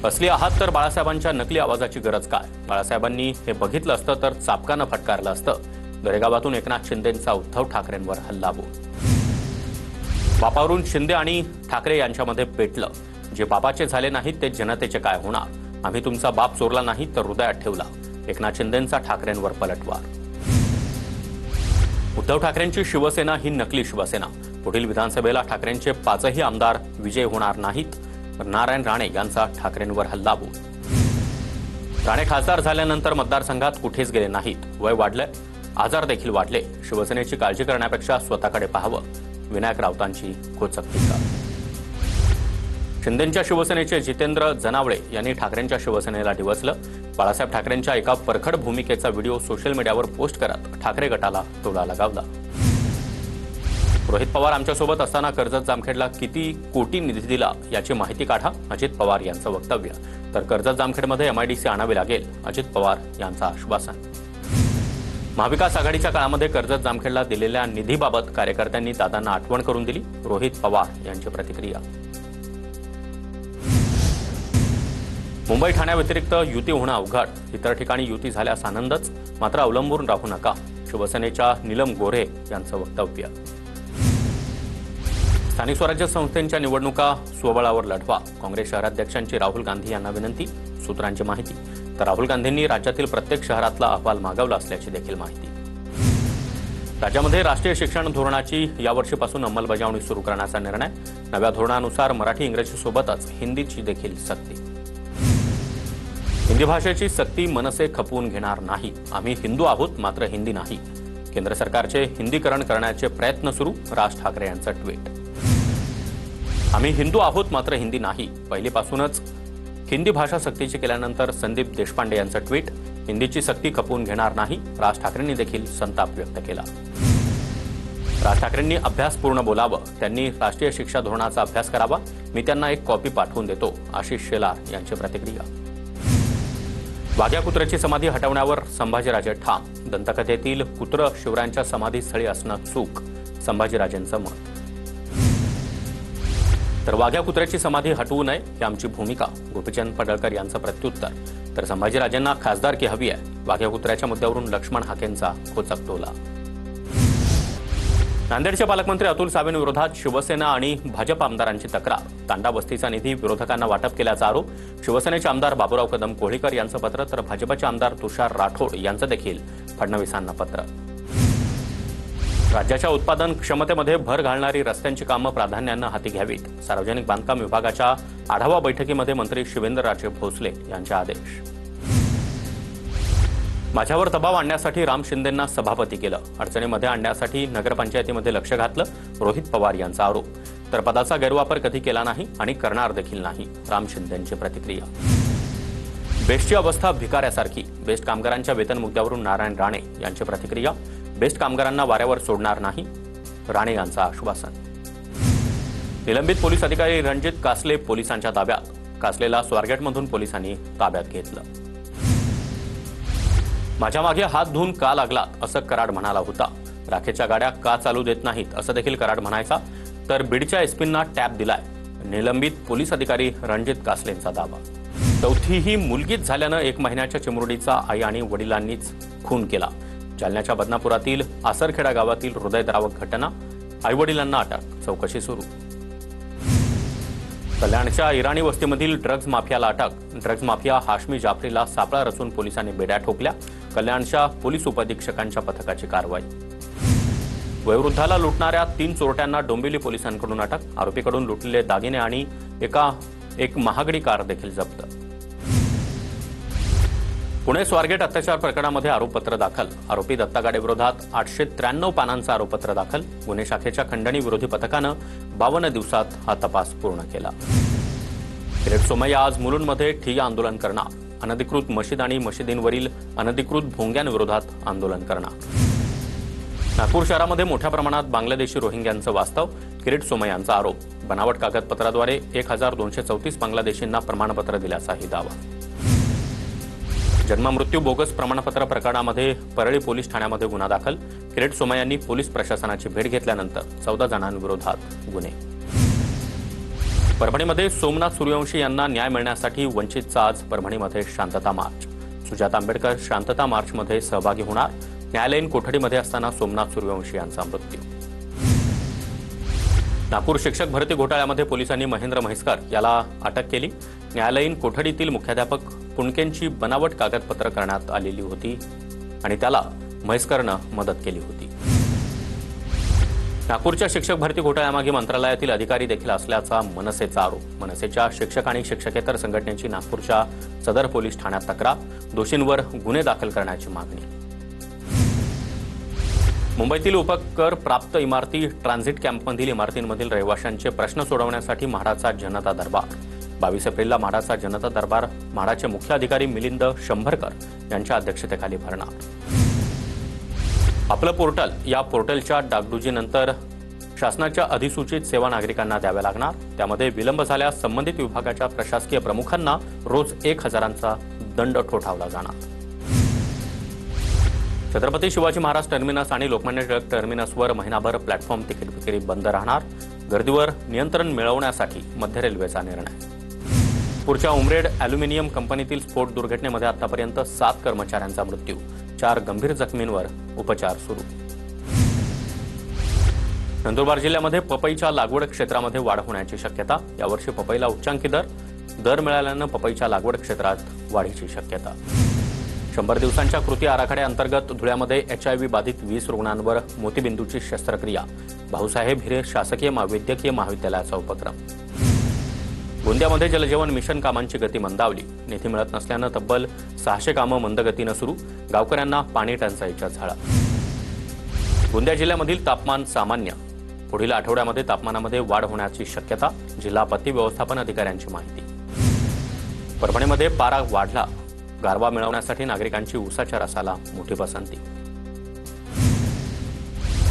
असली आहात तर बाळासाहेबांच्या नकली आवाजाची गरज काय? बाळासाहेबांनी हे बघितलं असतं तर चापकानं फटकारलं असतं. दरेगावातून एकनाथ शिंदेंचा उद्धव ठाकरेंवर हल्लाबोल. बापावरून शिंदे आणि ठाकरे यांच्यामध्ये पेटलं. जे बापाचे झाले नाहीत ते जनतेचे काय होणार? आम्ही तुमचा बाप चोरला नाही तर हृदयात ठेवला. एकनाथ शिंदेंचा ठाकरेंवर पलटवार. उद्धव ठाकरेंची शिवसेना ही नकली शिवसेना. पुढील विधानसभेला ठाकरेंचे 5ही आमदार विजय होणार नाहीत. नारायण राणे यांचा ठाकरेंवर हल्लाबोल. राणे खासदार झाल्यानंतर मतदारसंघात कुठेच गेले नाहीत. वय वाढलंय, आजार देखील वाढले. शिवसेनेची काळजी करण्यापेक्षा स्वतःकडे पाहावं. विनायक राऊतांची खोचक टीका. शिंदेंच्या शिवसेनेचे जितेंद्र जनावळे यांनी ठाकरेंच्या शिवसेनेला डिवचलं. बाळासाहेब ठाकरेंच्या एका परखड भूमिकेचा व्हिडिओ सोशल मीडियावर पोस्ट करत ठाकरे गटाला टोला लगावला. रोहित पवार आमच्यासोबत असताना कर्जत जामखेडला किती कोटी निधी दिला याची माहिती काढा, अजित पवार यांचं वक्तव्य. तर कर्जत जामखेडमध्ये एमआयडीसी आणावे लागेल, अजित पवार यांचं आश्वासन. महाविकास आघाडीच्या काळामध्ये कर्जत जामखेडला दिलेल्या निधीबाबत कार्यकर्त्यांनी दादांना आठवण करून दिली. रोहित पवार यांची प्रतिक्रिया. मुंबई ठाण्याव्यतिरिक्त युती होणं अवघड. इतर ठिकाणी युती झाल्यास आनंदच, मात्र अवलंबून राहू नका. शिवसेनेच्या नीलम गोऱ्हे यांचं वक्तव्य. स्थानिक स्वराज्य संस्थांच्या निवडणुका स्वबळावर लढवा. काँग्रेस शहराध्यक्षांची राहुल गांधी यांना विनंती. सूत्रांची माहिती. तर राहुल गांधींनी राज्यातील प्रत्येक शहरातला अहवाल मागवला असल्याची देखील माहिती. राज्यामध्ये राष्ट्रीय शिक्षण धोरणाची यावर्षीपासून अंमलबजावणी सुरू करण्याचा निर्णय. नव्या धोरणानुसार मराठी इंग्रजीसोबतच हिंदीची देखील सक्ती. हिंदी भाषेची सक्ती मनसे खपवून घेणार नाही. आम्ही हिंदू आहोत मात्र हिंदी नाही. केंद्र सरकारचे हिंदीकरण करण्याचे प्रयत्न सुरू. राज ठाकरे यांचं ट्विट. आम्ही हिंदू आहोत मात्र हिंदी नाही. पहिलीपासूनच हिंदी भाषा सक्तीची केल्यानंतर संदीप देशपांडे यांचं ट्विट. हिंदीची सक्ती खपवून घेणार नाही. राज ठाकरेंनी देखील संताप व्यक्त केला. राज ठाकरेंनी अभ्यासपूर्ण बोलावं. त्यांनी राष्ट्रीय शिक्षा धोरणाचा अभ्यास करावा. मी त्यांना एक कॉपी पाठवून देतो. आशिष शेलार यांची प्रतिक्रिया. वाघ्या कुत्र्याची समाधी हटवण्यावर संभाजीराजे ठाम. दंतकथेतील कुत्र शिवरायांच्या समाधीस्थळी असणं चूक, संभाजीराजेंचं मत. तर वाघ्या कुत्र्याची समाधी हटवू नये ही आमची भूमिका, गोपीचंद पडळकर यांचं प्रत्युत्तर. तर संभाजीराजेंना खासदारकी हवी आहे. वाघ्या कुत्र्याच्या मुद्द्यावरून लक्ष्मण हाकेंचा खोचक टोला. नांदेडचे पालकमंत्री अतुल सावेंविरोधात शिवसेना आणि भाजप आमदारांची तक्रार. तांडा वस्तीचा निधी विरोधकांना वाटप केल्याचा आरोप. शिवसेनेचे आमदार बाबूराव कदम कोळीकर यांचं पत्र. तर भाजपचे आमदार तुषार राठोड यांचं देखील फडणवीसांना पत्र. राज्याच्या उत्पादन क्षमतेमध्ये भर घालणारी रस्त्यांची कामं प्राधान्यानं हाती घ्यावीत. सार्वजनिक बांधकाम विभागाच्या आढावा बैठकीमध्ये मंत्री शिवेंद्रराजे भोसले यांचे आदेश. माझ्यावर दबाव आणण्यासाठी राम शिंदेंना सभापती केलं. अडचणीमध्ये आणण्यासाठी नगरपंचायतीमध्ये लक्ष घातलं. रोहित पवार यांचा आरोप. तर पदाचा गैरवापर कधी केला नाही आणि करणार देखील नाही. राम शिंदेंची प्रतिक्रिया. बेस्टची अवस्था भिकाऱ्यासारखी. बेस्ट कामगारांच्या वेतन मुद्द्यावरून नारायण राणे यांची प्रतिक्रिया. बेस्ट कामगारांना वाऱ्यावर सोडणार नाही. राणे यांचं आश्वासन. निलंबित पोलीस अधिकारी रणजित कासले पोलिसांच्या ताब्यात. कासलेला स्वारगेटमधून पोलिसांनी ताब्यात घेतलं. माझ्या मागे हात धुवून का लागलात असं कराड म्हणाला होता. राखेच्या गाड्या का चालू देत नाहीत असं देखील कराड म्हणायचा. तर बीडच्या एसपींना टॅप दिलाय. निलंबित पोलीस अधिकारी रणजित कासलेंचा दावा. चौथीही मुलगीच झाल्यानं 1 महिन्याच्या चिमुरडीचा आई आणि वडिलांनीच खून केला. जालन्याच्या बदनापुरातील आसरखेडा गावातील हृदयद्रावक घटना. आईवडिलांना अटक, चौकशी सुरू. कल्याणच्या इराणी वस्तीमधील ड्रग्ज माफियाला अटक. ड्रग्ज माफिया हाशमी जाफरीला सापळा रचून पोलिसांनी बेड्या ठोकल्या. कल्याणच्या पोलीस उपअधीक्षकांच्या पथकाची कारवाई. वयोवृद्धाला लुटणाऱ्या 3 चोरट्यांना डोंबिवली पोलिसांकडून अटक. आरोपीकडून लुटलेले दागिने आणि एक महागडी कार देखील जप्त. पुणे स्वारगेट अत्याचार प्रकरणामध्ये आरोपपत्र दाखल. आरोपी दत्ता गाडेविरोधात 893 पानांचं आरोपपत्र दाखल. गुन्हे शाखेच्या खंडणी विरोधी पथकानं 52 दिवसात हा तपास पूर्ण केला. किरीट सोमय्या आज मुलुंडमध्ये ठिय्या आंदोलन करणार. अनधिकृत मशीद आणि मशिदींवरील अनधिकृत भोंग्यांविरोधात आंदोलन करणार. नागपूर शहरामध्ये मोठ्या प्रमाणात बांगलादेशी रोहिंग्यांचं वास्तव. किरीट सोमय्यांचा आरोप. बनावट कागदपत्राद्वारे 1234 बांगलादेशींना प्रमाणपत्र दिल्याचाही दावा. जन्ममृत्यू बोगस प्रमाणपत्र प्रकरणामध्ये परळी पोलीस ठाण्यामध्ये गुन्हा दाखल. किरीट सोमय्यांनी पोलीस प्रशासनाची भेट घेतल्यानंतर 14 जणांविरोधात गुन्हे. परभणीमध्ये सोमनाथ सूर्यवंशी यांना न्याय मिळण्यासाठी वंचितचा आज परभणीमध्ये शांतता मार्च. सुजाता आंबेडकर शांतता मार्चमध्ये सहभागी होणार. न्यायालयीन कोठडीमध्ये असताना सोमनाथ सूर्यवंशी यांचा मृत्यू. नागपूर शिक्षक भरती घोटाळ्यामध्ये पोलिसांनी महेंद्र म्हैसकर याला अटक केली. न्यायालयीन कोठडीतील मुख्याध्यापक पुणकेंची बनावट कागदपत्र करण्यात आलेली होती आणि त्याला म्हैसकरनं मदत केली होती. नागपूरच्या शिक्षक भरती घोटाळ्यामागे मंत्रालयातील अधिकारी देखील असल्याचा मनसेचा आरोप. मनसेच्या शिक्षक आणि शिक्षकेतर संघटनेची नागपूरच्या सदर पोलीस ठाण्यात तक्रार. दोषींवर गुन्हे दाखल करण्याची मागणी. मुंबईतील उपकर प्राप्त इमारती ट्रान्झिट कॅम्पमधील इमारतींमधील रहिवाशांचे प्रश्न सोडवण्यासाठी म्हाडाचा जनता दरबार. 22 एप्रिलला म्हाडाचा जनता दरबार म्हाडाचे मुख्य अधिकारी मिलिंद शंभरकर यांच्या अध्यक्षतेखाली भरणार. आपलं पोर्टल या पोर्टलच्या डागडुजीनंतर शासनाच्या अधिसूचित सेवा नागरिकांना द्याव्या लागणार. त्यामध्ये विलंब झाल्यास संबंधित विभागाच्या प्रशासकीय प्रमुखांना रोज 1,000चा दंड ठोठावला जाणार. छत्रपती शिवाजी महाराज टर्मिनस आणि लोकमान्य टिळक टर्मिनसवर महिनाभर प्लॅटफॉर्म तिकीट विक्री बंद राहणार. गर्दीवर नियंत्रण मिळवण्यासाठी मध्य रेल्वेचा निर्णय. पुरच्या उमरेड अॅल्युमिनियम कंपनीतील स्फोट दुर्घटनेमध्ये आतापर्यंत 7 कर्मचाऱ्यांचा मृत्यू. 4 गंभीर जखमींवर उपचार सुरू. नंदुरबार जिल्ह्यामध्ये पपईच्या लागवड क्षेत्रामध्ये वाढ होण्याची शक्यता. यावर्षी पपईला उच्चांकी दर मिळाल्यानं पपईच्या लागवड क्षेत्रात वाढीची शक्यता. 100 दिवसांच्या कृती आराखड्याअंतर्गत धुळ्यामध्ये HIV बाधित 20 रुग्णांवर मोतीबिंदूची शस्त्रक्रिया. भाऊसाहेब हिरे शासकीय वैद्यकीय महाविद्यालयाचा उपक्रम. गोंदियामध्ये जलजीवन मिशन कामांची गती मंदावली. निधी मिळत नसल्यानं तब्बल 600 कामं मंदगतीनं सुरू. गावकऱ्यांना पाणी टंचाईच्या झळा. गोंदिया जिल्ह्यामधील तापमान सामान्य. पुढील आठवड्यामध्ये तापमानामध्ये वाढ होण्याची शक्यता. जिल्हा आपत्ती व्यवस्थापन अधिकाऱ्यांची माहिती. परभणीमध्ये पारा वाढला. गारवा मिळवण्यासाठी नागरिकांची ऊसाच्या रसाला मोठी पसंती.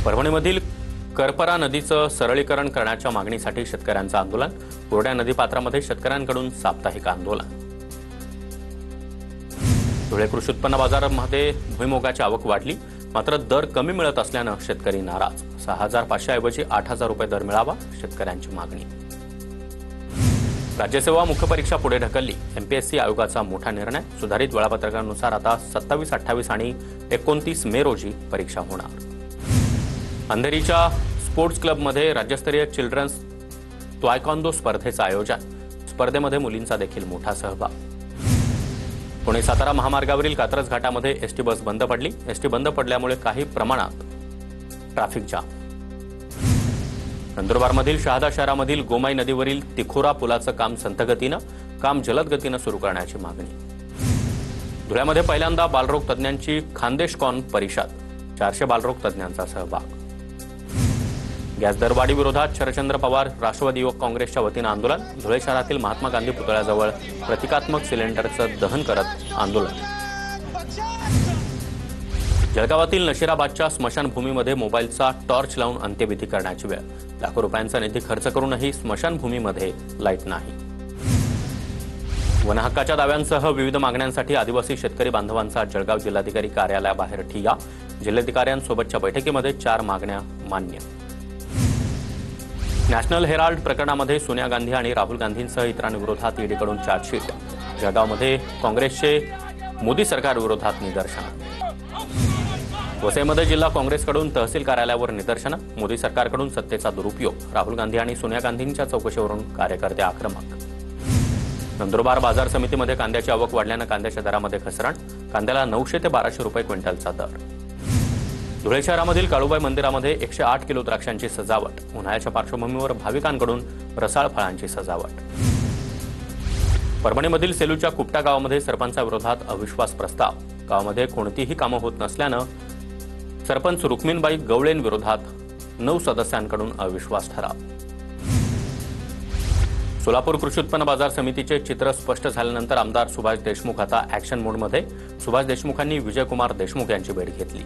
परभणीमधील करपरा नदीचं सरळीकरण करण्याच्या मागणीसाठी शेतकऱ्यांचं आंदोलन. कोरड्या नदीपात्रामध्ये शेतकऱ्यांकडून साप्ताहिक आंदोलन. धुळे कृषी उत्पन्न बाजारामध्ये भुईमुगाची आवक वाढली, मात्र दर कमी मिळत असल्यानं शेतकरी नाराज. 6,500 ऐवजी 8,000 रुपये दर मिळावा, शेतकऱ्यांची मागणी. राज्यसेवा मुख्य परीक्षा पुढे ढकलली. MPSC आयोगाचा मोठा निर्णय. सुधारित वेळापत्रकानुसार आता 27, 28 आणि 29 मे रोजी परीक्षा होणार. अंधेरीच्या स्पोर्ट्स क्लबमध्ये राज्यस्तरीय चिल्ड्रन्स तायक्वांदो स्पर्धेचं आयोजन. स्पर्धेमध्ये मुलींचा देखील मोठा सहभाग. पुणे सातारा महामार्गावरील कात्रज घाटामध्ये एसटी बस बंद पडली. एसटी बंद पडल्यामुळे काही प्रमाणात ट्रॅफिक जाम. नंदुरबारमधील शहादा शहरामधील गोमाई नदीवरील तिखोरा पुलाचं काम संथगतीनं, काम जलद गतीनं सुरू करण्याची मागणी. धुळ्यामध्ये पहिल्यांदा बालरोग तज्ज्ञांची खानदेशकॉन परिषद. 400 बालरोग तज्ज्ञांचा सहभाग. गॅस दरवाढी विरोधात शरदचंद्र पवार राष्ट्रवादी युवक काँग्रेसच्या वतीनं आंदोलन. धुळे शहरातील महात्मा गांधी पुतळ्याजवळ प्रतिकात्मक सिलेंडरचं दहन करत आंदोलन. जळगावातील नशिराबादच्या स्मशानभूमीमध्ये मोबाईलचा टॉर्च लावून अंत्यविधी करण्याची वेळ. लाखो रुपयांचा निधी खर्च करूनही स्मशानभूमीमध्ये लाईट नाही. वनहक्काच्या दाव्यांसह विविध मागण्यांसाठी आदिवासी शेतकरी बांधवांचा जळगाव जिल्हाधिकारी कार्यालयाबाहेर ठिय्या. जिल्हाधिकाऱ्यांसोबतच्या बैठकीमध्ये 4 मागण्या मान्य. नॅशनल हेराल्ड प्रकरणामध्ये सोनिया गांधी आणि राहुल गांधींसह इतरांविरोधात ईडीकडून चार्जशीट. जळगावमध्ये काँग्रेसचे मोदी सरकारविरोधात निदर्शनं. वसईमध्ये जिल्हा काँग्रेसकडून तहसील कार्यालयावर निदर्शनं. मोदी सरकारकडून सत्तेचा दुरुपयोग. राहुल गांधी आणि सोनिया गांधींच्या चौकशीवरून कार्यकर्ते आक्रमक. नंदुरबार बाजार समितीमध्ये कांद्याची आवक वाढल्यानं कांद्याच्या दरामध्ये घसरण. कांद्याला 900 ते 1200 रुपये क्विंटलचा दर. धुळे शहरामधील काळूबाई मंदिरामध्ये 108 किलो द्राक्षांची सजावट. उन्हाळ्याच्या पार्श्वभूमीवर भाविकांकडून रसाळ फळांची सजावट. परभणीमधील सेलूच्या कुपटा गावामध्ये सरपंचाविरोधात अविश्वास प्रस्ताव. गावामध्ये कोणतीही कामं होत नसल्यानं सरपंच रुक्मिणबाई गवळेंविरोधात 9 सदस्यांकडून अविश्वास ठराव. सोलापूर कृषी उत्पन्न बाजार समितीचे चित्र स्पष्ट झाल्यानंतर आमदार सुभाष देशमुख आता ऍक्शन मोडमध्ये. सुभाष देशमुखांनी विजयकुमार देशमुख यांची भेट घेतली.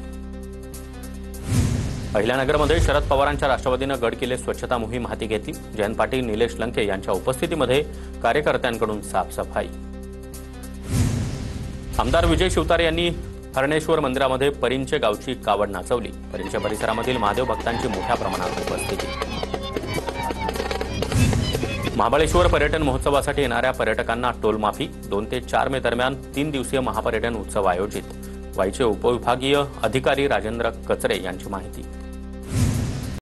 अहिल्यानगरमध्ये शरद पवारांच्या राष्ट्रवादीनं गड किल्ले स्वच्छता मोहीम हाती घेतली. जयंत पाटील, निलेश लंके यांच्या उपस्थितीमध्ये कार्यकर्त्यांकडून साफसफाई. आमदार विजय शिवतारे यांनी हरणेश्वर मंदिरामध्ये परिंचे गावची कावड नाचवली. परिंचे परिसरामधील महादेव भक्तांची मोठ्या प्रमाणात उपस्थिती. महाबळेश्वर पर्यटन महोत्सवासाठी येणाऱ्या पर्यटकांना टोल माफी 2 ते 4 मे दरम्यान 3 दिवसीय महापर्यटन उत्सव आयोजित. वाईचे उपविभागीय अधिकारी राजेंद्र कचरे यांची माहिती.